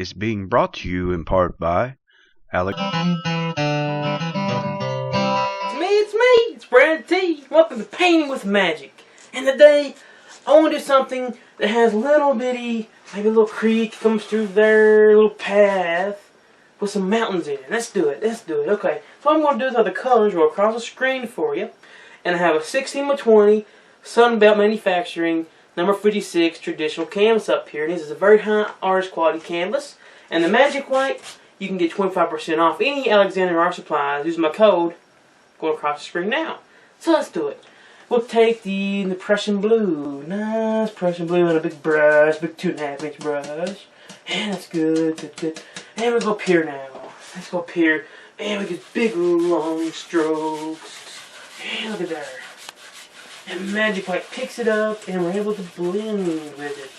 is being brought to you in part by Alex. It's Brad T. Welcome to Painting with Magic. And today, I want to do something that has a little bitty, maybe a little creek comes through there, a little path with some mountains in it. Let's do it. Okay, so what I'm going to do is have the colors go across the screen for you. And I have a 16x20 Sunbelt Manufacturing number 56 traditional canvas up here. And this is a very high artist quality canvas. And the Magic White, you can get 25% off any Alexander Art Supplies using my code going across the screen now. So let's do it. We'll take the Prussian blue. Nice Prussian blue on a big brush, big 2.5 inch brush. And that's good. And we'll go up here now. Let's go up here. And we get big long strokes. And look at there. And Magic White picks it up and we're able to blend with it.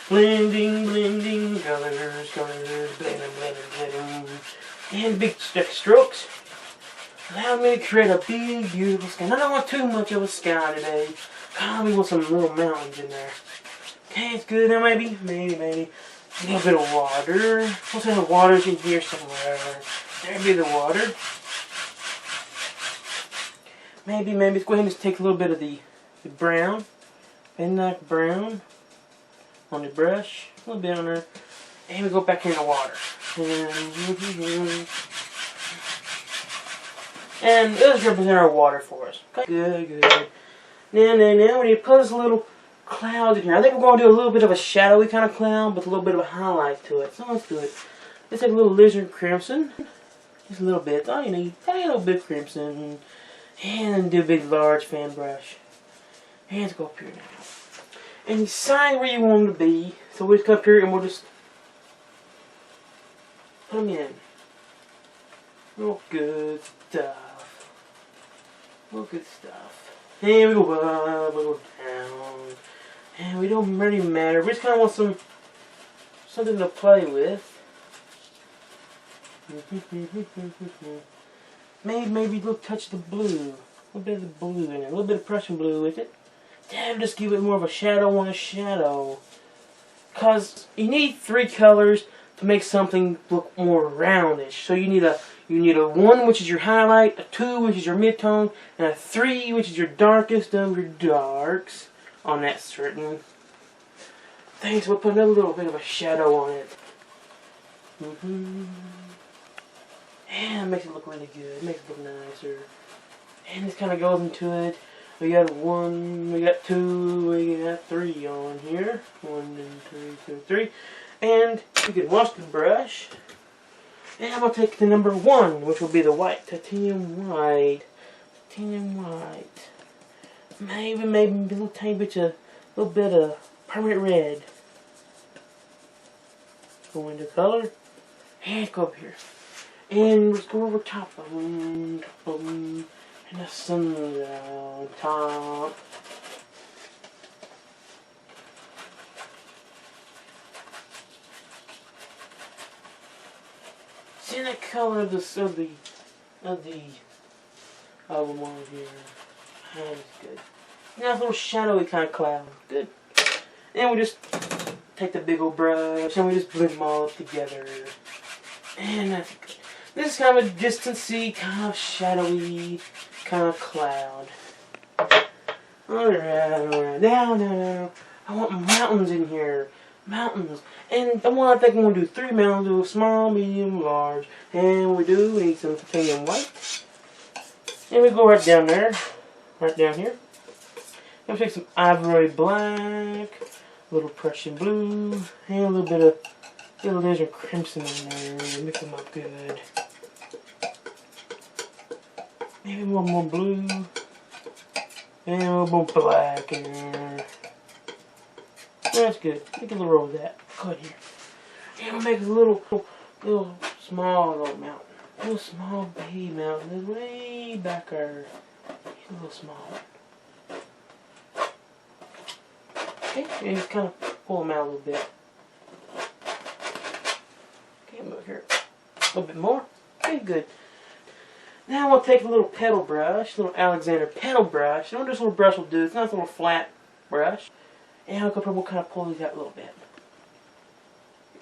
Blending, colors, blending. And big strokes. Allow me to create a big, beautiful sky. I don't want too much of a sky today. We want some little mountains in there. Okay, it's good now, maybe. A little bit of water. We'll say the water's in here somewhere. There'd be the water. Maybe, let's go ahead and just take a little bit of the brown. Midnight brown on the brush. A little bit on there. And we go back in the water. And this represents our water for us. Okay? Good. Now, we need to put us a little cloud in here. I think we're going to do a little bit of a shadowy kind of cloud with a little bit of a highlight to it. So let's do it. Let's take a little lizard crimson. Just a little bit. All you need. A little bit of crimson. And do a big, large fan brush. And let's go up here now. And decide where you want them to be. So we'll just come up here and we'll just put them in. Real good stuff. And we go up, we go down. And we don't really matter. We just kind of want something to play with. Maybe a little touch of the blue. A little bit of the blue in it. A little bit of Prussian blue with it. Damn, just give it more of a shadow on a shadow. Because you need 3 colors to make something look more roundish. So you need a 1, which is your highlight, a 2, which is your midtone, and a 3, which is your darkest of your darks on that certain thing. So we'll put another little bit of a shadow on it. And it makes it look really good. It makes it look nicer. And this kind of goes into it. We got 1, we got 2, we got 3 on here. 1 and 2, 3. And you can wash the brush. And I'm going to take the number 1, which will be the white, titanium white. Maybe a little tiny bit of permanent red. Go into color. And go up here. And let's go over top of them. And the sun's on top. See that color of the one here. That is good. Now a little shadowy kind of cloud. Good. And we just take the big old brush and we just blend them all up together. And that's good. This is kind of a distancy, kind of shadowy kind of cloud. Alright. Now. I want mountains in here. Mountains. And I think I'm going to do 3 mountains. Do a small, medium, large. And we need some titanium white. And we go right down there. Right down here. And we take some ivory black. A little Prussian blue. And a little bit of lizard crimson in there. Mix them up good. Maybe one more blue. And a little more black in there. That's good. Make a little roll of that. Go ahead here. And we'll make a little small mountain. A little small baby mountain. That's way back there. A little small one. Okay, and just kind of pull them out a little bit. Okay, move here. A little bit more. Okay, good. Now we'll take a little petal brush, a little Alexander petal brush. And what this little brush will do, it's not a little flat brush. And we'll kind of pull these out a little bit.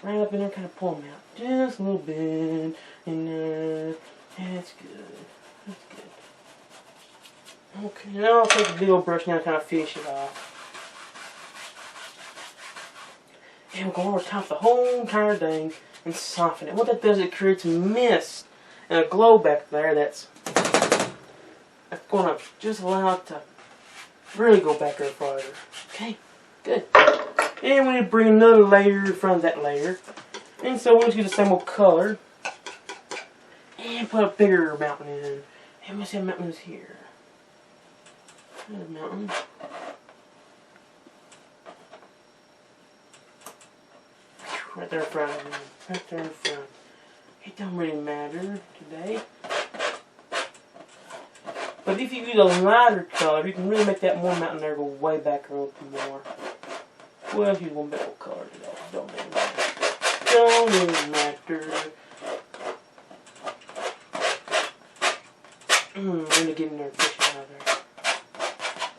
right up in there, kind of pull them out just a little bit in there. That's good. That's good. Okay, now I'll take a big old brush now and kind of finish it off. And we'll go over top of the whole entire thing and soften it. What that does, it creates a mist and a glow back there that's going to just allow it to really go back there farther. Okay, good. And we need to bring another layer in front of that layer. And so we'll just get the same old color. And put a bigger mountain in. And we'll see how mountain is here. There's a mountain. Right there in front of me. Right there in front. It don't really matter today. But if you use a lighter color, you can really make that more mountain there go way back a little more. Well, if you use one bit of color today, don't really matter. Don't really matter. I'm gonna get in there and fish it out there.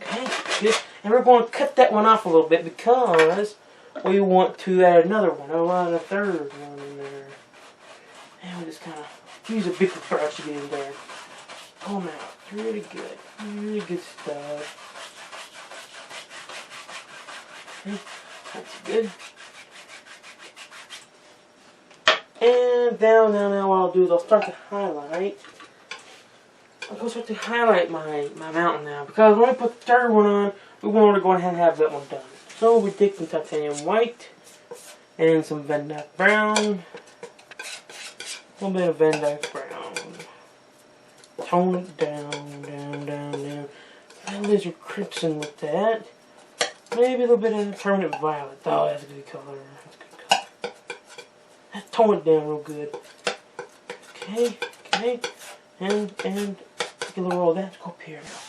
Okay, good. And we're going to cut that one off a little bit because we want to add another one. I'll add a third one in there. And we just kind of use a bigger brush to get in there. Pull them out. Really good. Really good stuff. Okay, that's good. And now what I'll do is I'll start to highlight. I'm going to start to highlight my mountain now. Because when we put the third one on, we want to go ahead and have that one done. So we take some titanium white and some Van Dyke brown. A little bit of Van Dyke brown. Tone it down. A lizard crimson with that. Maybe a little bit of permanent violet. Oh, that's a good color. That's a good color. Let's tone it down real good. Okay. And take a little roll of that. Let's go up here now.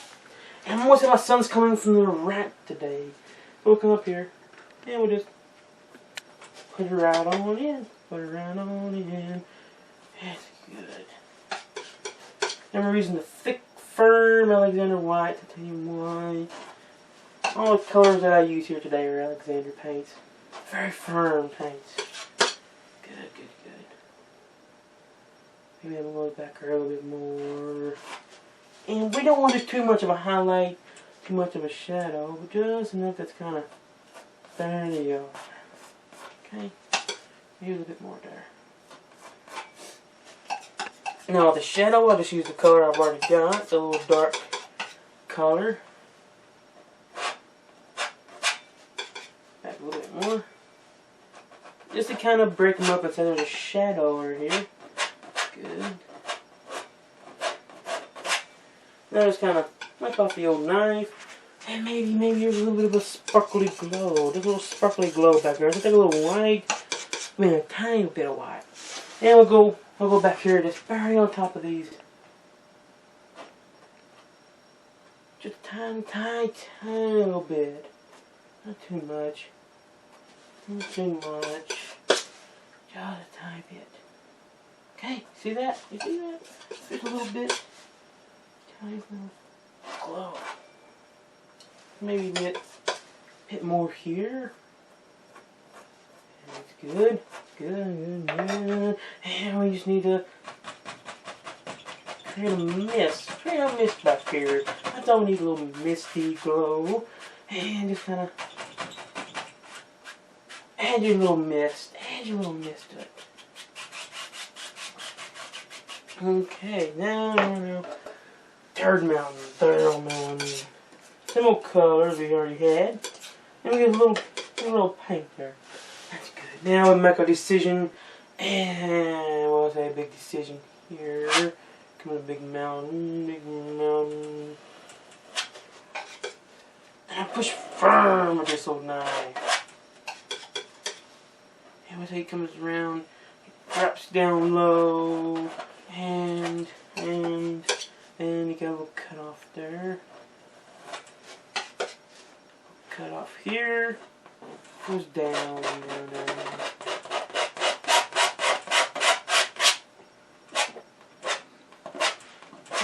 And most of my sun's coming from the right today. We'll come up here and we'll just put it right on in. Put it right on in. That's good. And we're using the thick, firm Alexander white, titanium white. All the colors that I use here today are Alexander paints. Very firm paints. Good. Maybe I'm going to go back here a little bit more. And we don't want to do too much of a highlight, too much of a shadow. Just enough that's kind of, there you go. Okay, maybe a little bit more there. Now the shadow, I'll just use the color I've already got. It's a little dark color. Back a little bit more. Just to kind of break them up and say there's a shadow over here. Good. Now just kind of wipe off the old knife. And maybe there's a little bit of a sparkly glow. There's a little sparkly glow back there. Just take a little white. A tiny bit of white. And we'll go back here just very on top of these. Just a tiny little bit. Not too much. Not too much. Just a tiny bit. Okay, see that? You see that? Just a little bit. Tiny little glow. Maybe a bit more here. That's good. Good. And we just need to create a mist. Create a mist back here. That's all we need, a little misty glow. And just kind of add your little mist. Add your little mist to it. Okay, now. Third mountain. Similar colors we already had. And we get a little paint there. That's good. Now we make a decision. And we'll say a big decision here. Come on, big mountain. And I push firm with this old knife. And we'll say it comes around, it drops down low, and you got a little cut off there. Cut off here, goes down.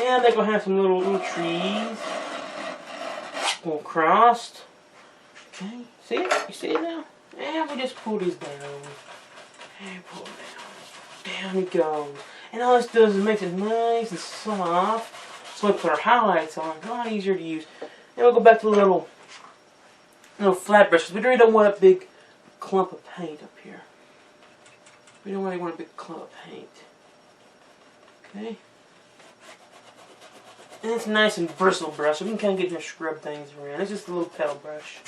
And they're gonna have some little trees going across. Okay, see it? You see it now? And we just pull these down. And pull it down. Down it goes. And all this does is makes it nice and soft. So we put our highlights on. It's a lot easier to use. And we'll go back to the little flat brushes. We really don't want a big clump of paint up here. We don't really want a big clump of paint. Okay. And it's nice and bristle brush, so we can kind of get there, scrub things around. It's just a little pedal brush.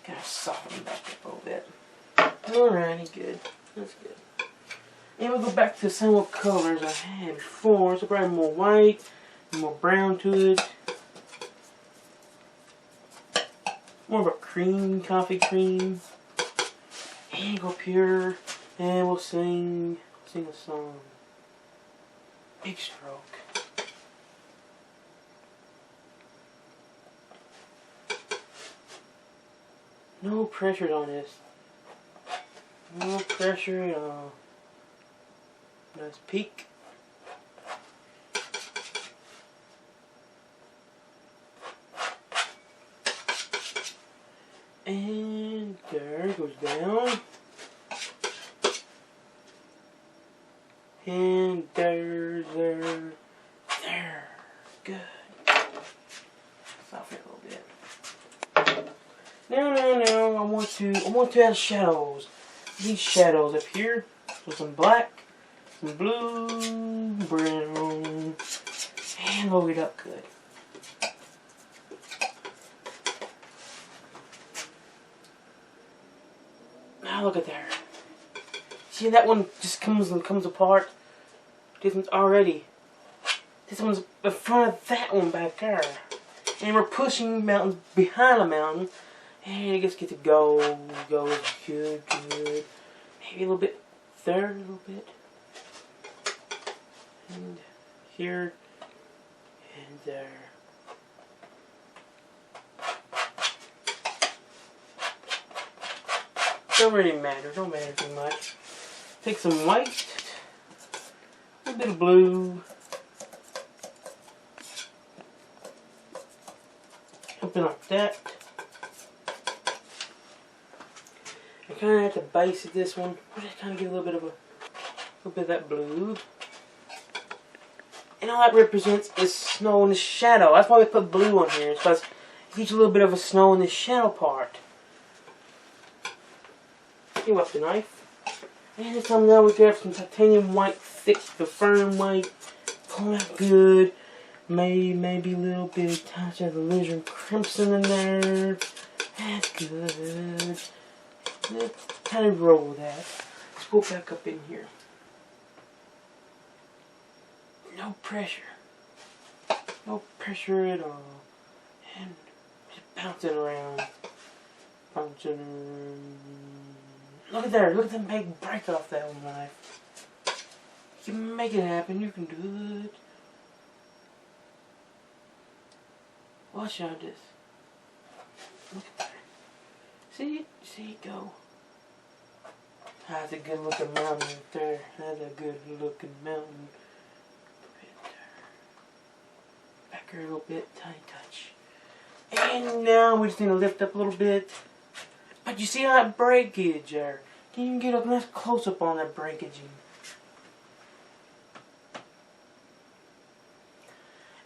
Kind of soften it back up a little bit. Alrighty, good. That's good. And we'll go back to the same old colors I had before. So probably more white, more brown to it. More of a cream, coffee cream. And go up here and we'll sing a song. Big stroke. No pressure on this. No pressure at all. Nice peak. And there it goes down. And there. Good. Soften it a little bit. Now, I want to add shadows. These shadows up here. So some black, some blue, brown, and load it up good. Now look at there. See, that one just comes apart. This one's already. This one's in front of that one back there. And we're pushing mountains behind the mountain. And it just gets to go good. Maybe a little bit there, a little bit. And here, and there. Don't really matter, don't matter too much. Take some white, a little bit of blue. Something like that. I kind of at the base of this one, I just kind of get a little bit of that blue. And all that represents is snow in the shadow. That's why we put blue on here. It's because it gives you a little bit of a snow in the shadow part. You up the knife. And this time now we grab some titanium white, thick, the firm white. Pull that good. Maybe a little bit of touch of the alizarin crimson in there. That's good. Let's kind of roll with that. Let's go back up in here. No pressure. No pressure at all. And just bouncing around. Bouncing around. Look at there. Look at them big break off that one knife. You can make it happen. You can do it. Watch out this. Look at that. See it go. That's a good looking mountain right there. That's a good looking mountain. Back here a little bit, tiny touch. And now we just need to lift up a little bit. But you see that breakage there? Can you get a nice close up on that breakaging?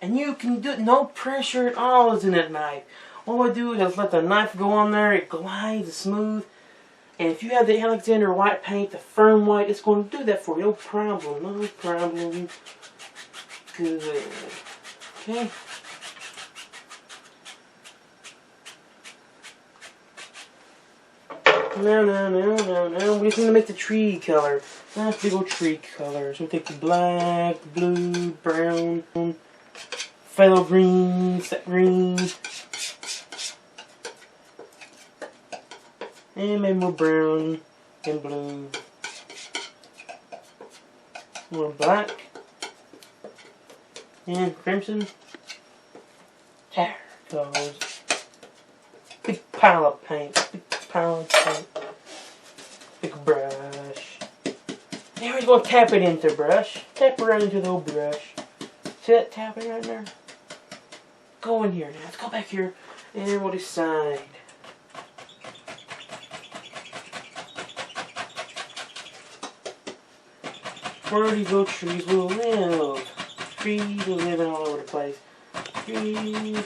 And you can do it, no pressure at all is in that knife. All I do is just let the knife go on there, it glides, it's smooth. And if you have the Alexander white paint, the firm white, it's going to do that for you. No problem, no problem. Good. Okay. Now. We just need to make the tree color. Nice big old tree color. So we take the black, the blue, brown, phthalo green, set green. And maybe more brown and blue. More black. And crimson. There it goes. Big pile of paint. Big pile of paint. Big brush. Now we're going to tap it into the brush. Tap it right into the old brush. See that tapping right there? Go in here now. Let's go back here and we'll decide. where these little trees will live. Trees are living all over the place. Trees,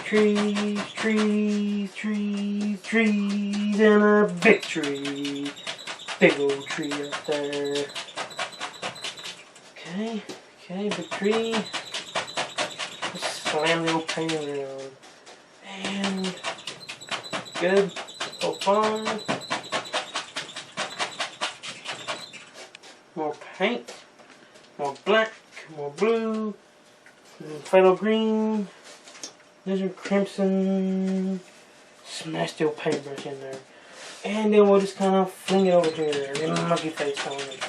trees, trees, trees, trees, and a big tree. Big old tree up there. Okay, big tree. Just slam the old paint around. And good so far. More paint, more black, more blue, phthalo green, lizard crimson, smash the old paintbrush in there. And then we'll just kind of fling it over here and then monkey face on it.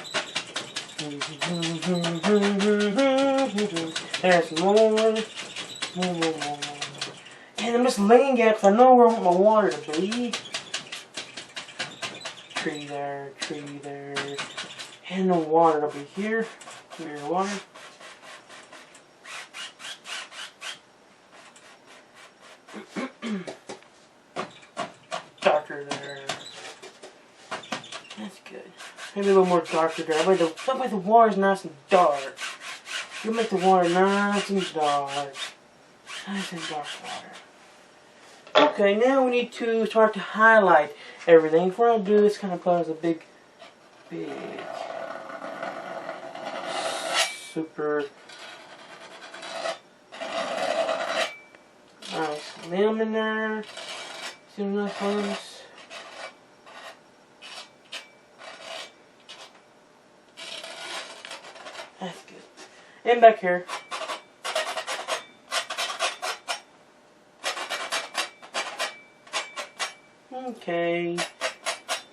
There's more. And I'm just laying it because I know where I want my water to be. Tree there, and the water will be here. Here's the water. Darker there. That's good. Maybe a little more darker there. That way the water's nice and dark. You make the water nice and dark. Nice and dark water. Okay, now we need to start to highlight everything. Before I do this, kind of put as a big, super nice limb in there. See the nice ones? That's good. And back here. Okay,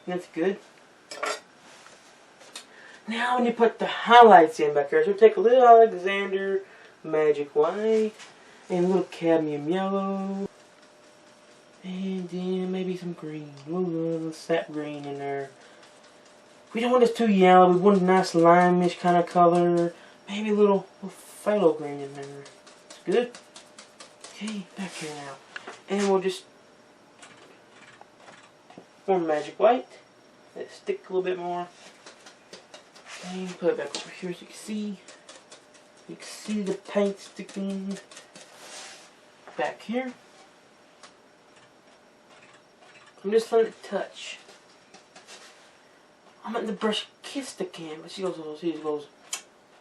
that's good. Now when you put the highlights in back here, so take a little Alexander Magic White and a little cadmium yellow, and then maybe some green, a little sap green in there. We don't want this too yellow. We want a nice limeish kind of color. Maybe a little phthalo green in there. Good. Okay, back here now, and we'll just more magic white. Let it stick a little bit more. And put it back over here so you can see. You can see the paint sticking back here. I'm just letting it touch. I'm letting the brush kiss the can, but she goes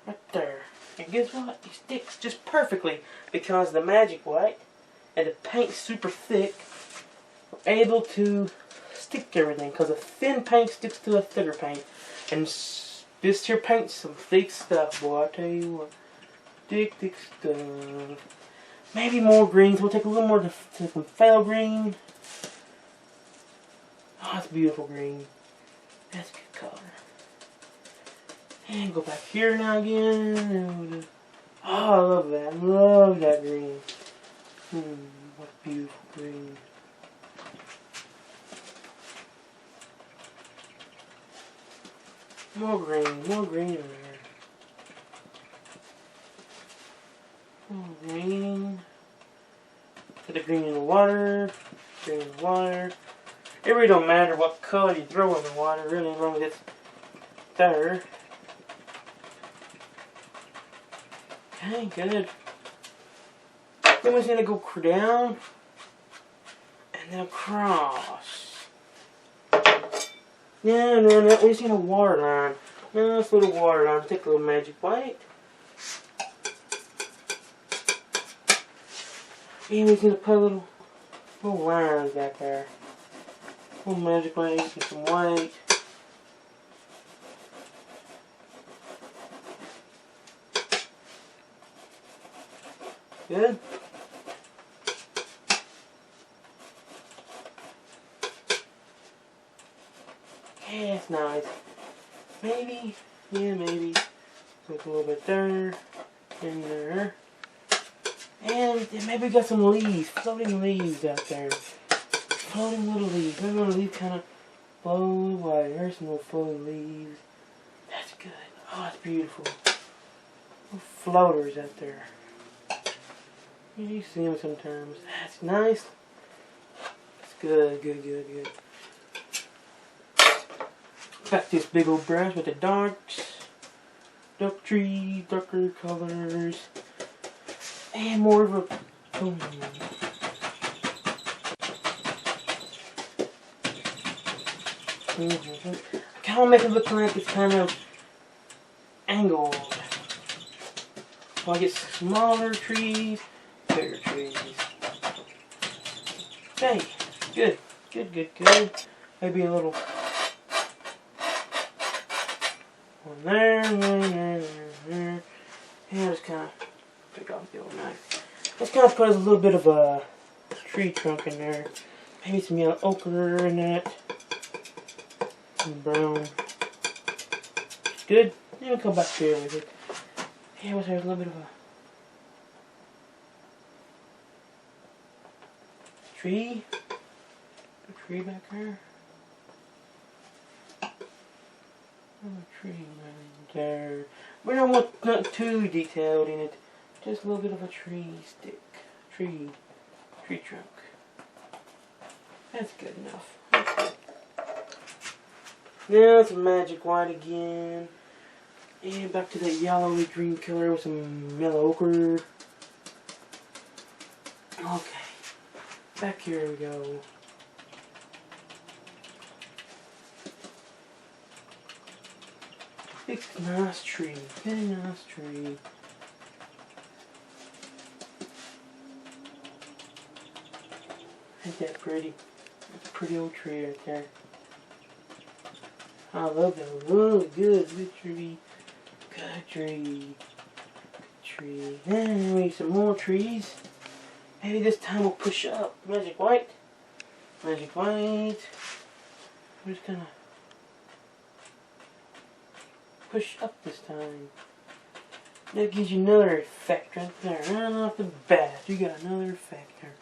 right there. And guess what? It sticks just perfectly because the magic white and the paint's super thick. We're able to stick everything because a thin paint sticks to a thicker paint, and this here paint's some thick stuff, boy. I tell you what, thick stuff. Maybe more greens. We'll take a little more some phthalo green. Oh, that's beautiful green. That's a good color. And go back here now again. Oh, I love that. I love that green. What a beautiful green. More green in there. More green. Put the green in the water. Green in the water. It really don't matter what color you throw in the water, really, as long as it's there. Okay, good. Then we're just gonna go down and then across. Yeah, and then we just need a water line. Nice little water line. Take a little magic white. And we're gonna put little lines back there. A little magic white and some white. Good. Yeah, that's nice. Maybe, yeah, maybe. Put a little bit there, in there. And maybe we got some leaves, floating leaves out there. Floating little leaves. Maybe little leaves kind of blow away. There's some little floating leaves. That's good. Oh, that's beautiful. Little floaters out there. You see them sometimes. That's nice. That's good, good, good, good. Got this big old brush with the darks. dark trees, darker colors, and more of a tone. I kind of make it look like it's kind of angled. So I get smaller trees, bigger trees. Okay, good, good, good, good. Maybe a little one there, there. Yeah, just kind of pick off the old knife. Let's kind of put a little bit of a tree trunk in there. Maybe some yellow ochre in it. Some brown. Good. And we'll come back here with it. Yeah, there's a little bit of a tree. A tree back there. A tree right there. We don't want not too detailed in it. Just a little bit of a tree stick. Tree trunk. That's good enough. That's good. Now it's magic white again. And back to that yellowy green color with some yellow ochre. Okay. Back here we go. Big nice tree. Very nice tree. Ain't that pretty? That's a pretty old tree right there. I love that. Whoa, good tree. Good tree. Good tree. And maybe some more trees. Maybe this time we'll push up. Magic white. Magic white. We're just gonna push up this time. That gives you another effect right there. Right off the bat, you got another effect there.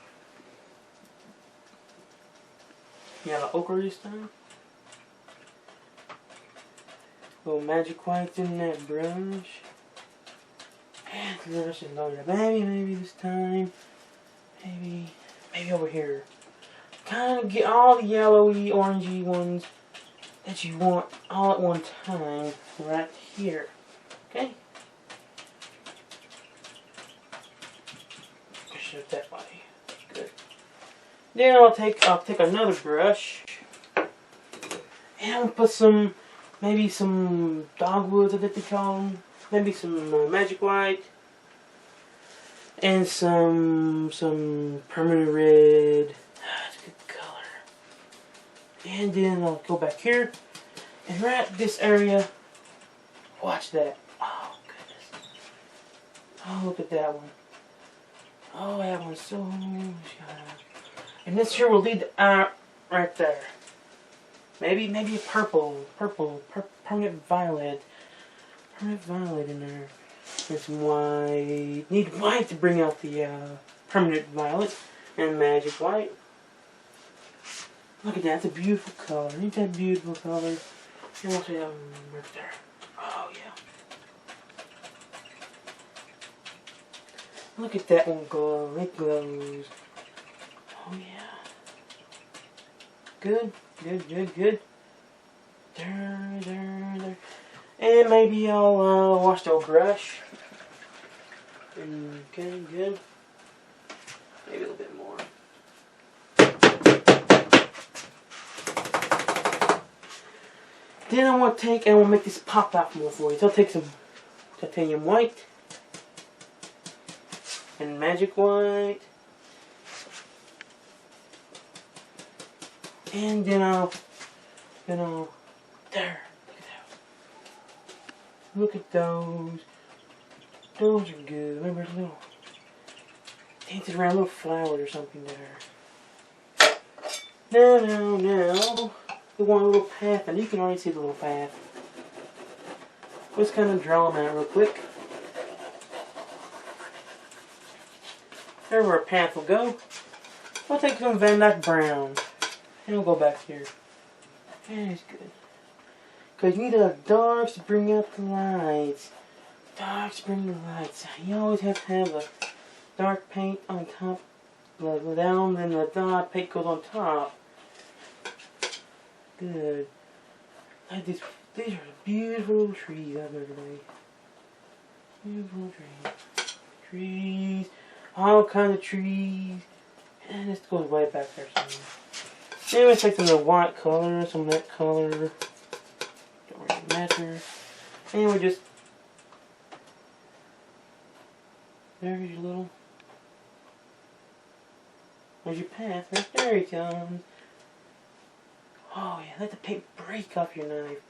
Yellow ochre this time. Little magic whites in that brush. And the brush is loaded up. Maybe this time. Maybe over here. Kind of get all the yellowy, orangey ones that you want all at one time right here. Okay? Push it that way. Good. Then I'll take another brush and I'll put some, maybe some dogwoods, I think they call them. Maybe some magic white and some permanent red. That's a good color. And then I'll go back here and right this area. Watch that. Oh goodness. Oh, look at that one. Oh, that one's so sharp. And this here will lead the eye right there. Maybe a purple, permanent violet in there. There's some white. Need white to bring out the permanent violet and magic white. Look at that, that's a beautiful color. Ain't that beautiful color? And we'll see that one right there. Oh yeah. Look at that one glow. It glows. Oh yeah. Good. There. And maybe I'll wash the old brush. Okay, good. Maybe a little bit more. Then I want to take and we'll make this pop out more for you. So I'll take some titanium white and magic white. And then I'll there. Look at those. Those are good. Remember, there's a little dancing around little flowers or something there. Now. We want a little path, and you can already see the little path. Let's kind of draw them out real quick. There's where a path will go. We'll take some Van Dyke brown, and we'll go back here. And it's good. Because you need a dark to bring out the lights. Dark to bring the lights. You always have to have the dark paint on top, down, then the dark paint goes on top. Good. Like these are beautiful trees out there today. Beautiful trees. Trees. All kinds of trees. And this goes way back there somewhere. Then we take some of the white color, some of that color. Don't really matter. And we just... There's your little... There's your path. Right there he comes. Oh yeah, let the paint break off your knife.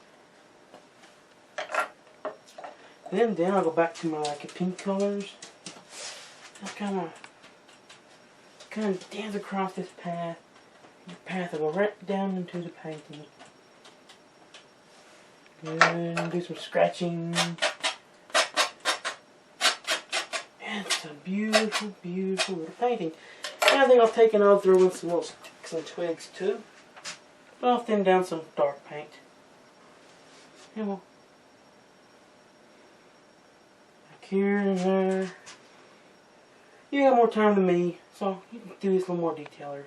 Then I'll go back to my pink colors. Just kind of dance across this path. The path will go right down into the painting. And do some scratching. And it's a beautiful, beautiful little painting. And I think I'll take and I'll throw in some little sticks and twigs too. I'll thin down some dark paint. And we'll back here and there. You have more time than me, so you can do this a little more detailer.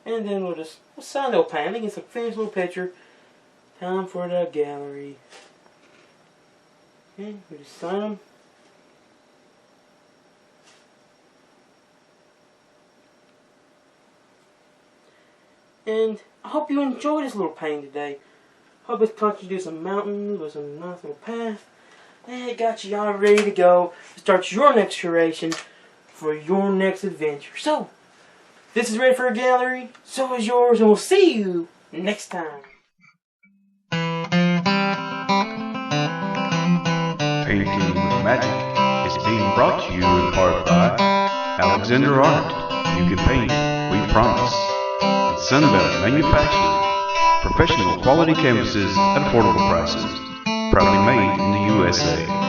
And then we'll sign the little painting. It's a finished little picture. Time for the gallery. Okay, we just sign them. And I hope you enjoyed this little painting today. Hope it's taught you to do some mountains with some nice little path. And it got you all ready to go to start your next curation for your next adventure. So, this is ready for a gallery. So is yours, and we'll see you next time. Painting with Magic is being brought to you in part by Alexander Art. You can paint, we promise. And Sunbelt Manufacturing. Professional quality canvases at affordable prices. Proudly made in the USA.